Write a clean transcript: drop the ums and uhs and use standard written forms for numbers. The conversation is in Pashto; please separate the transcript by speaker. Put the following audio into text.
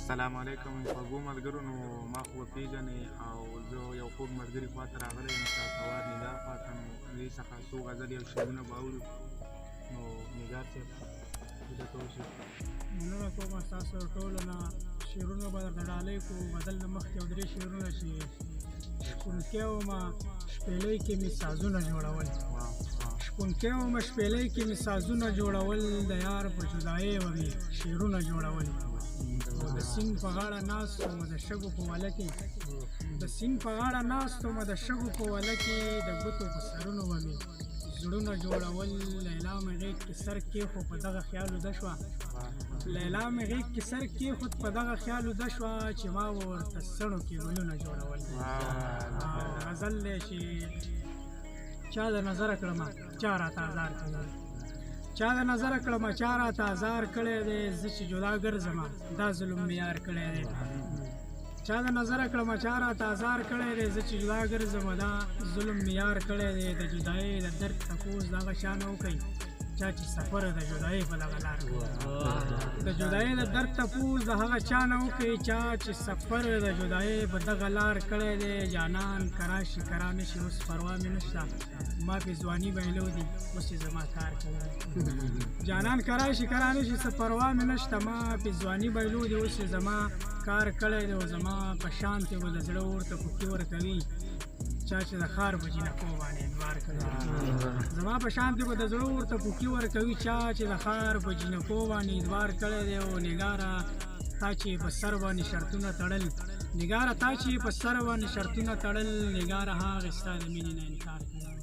Speaker 1: السلام علیکم خوږو ملګرو. نو ما خو به پېژنې او زه یو خوږ ملګري خواته راغلی یم شهسوار نګار خواته. نو دې څخه څو غزلې او شعرونه به اورو. نو نګار صاحب دلته ته اوسئ.
Speaker 2: مننه کوم ستاسو ټولو نه شعرونه به درته ډالۍ کړو. غزل نه مخکې یو درې شعرونه چې شپونکی ومه شپېلۍ کې مې سازونه جوړول، شپونکی ومه شپېلۍ کې مې سازونه جوړول، د یار په جدایۍ به مې شعرونه جوړول. د سیند په غاړه ناست ومه د شګو په وله کې، د سیند په غاړه ناست ومه د شګو په وله کې، د ګوتو په سرونو به مې زړونه جوړول. لیلا مې غېږ کې سر کېښود په دغه خیال وده شوه، لیلا مې غېږ کې سر کېښود په دغه خیال وده شوه چې ما به ورته څڼو کې ګلونه جوړول. غزل دی چې چا د نظره کړمه چا راته ازار کړی، چا د نظره کړمه چا راته ازار کړی دی، زه چې جدا ګرځمه دا ظلم مې یار کړی دی. چا د نظره کړمه چا راته ازار کړی دی، زه چې جدا ګرځمه دا ظلم مې یار کړی دی. د جدایۍ د درد تپوس دغه چا نه وکړي چا چې سفر د جدایۍ په دغه لار کوي. د جدایۍ د درد تپوس د هغه چا نه وکړي چا چې سفر د جدایۍ په دغه لار کړی دی. جانان کرا شي کرا نه شي اوس پروا مې نشته، ما پې ځواني بایلو دي اوس یې زما کار کوي. جانان کرا شي کرا نه شي څه پروا مې نشته، ما پې ځواني بایلو دي اوس یې زما کار کړی دی. او زما په شان کې به د زړه ورته پوکي ورکوي چا چې د ښار په جینکو باندې انوار کوي. زما په شان کې به د زړه ورته پوکي ورکوي چا چې د ښار په جینکو باندې انوار کړی دی. او نګاره تا چې په سر باندې شرطونه تړل، نګاره تا چې په سر باندې شرطونه تړل، نګاره هغې ستا د مینې نه انکار کوي.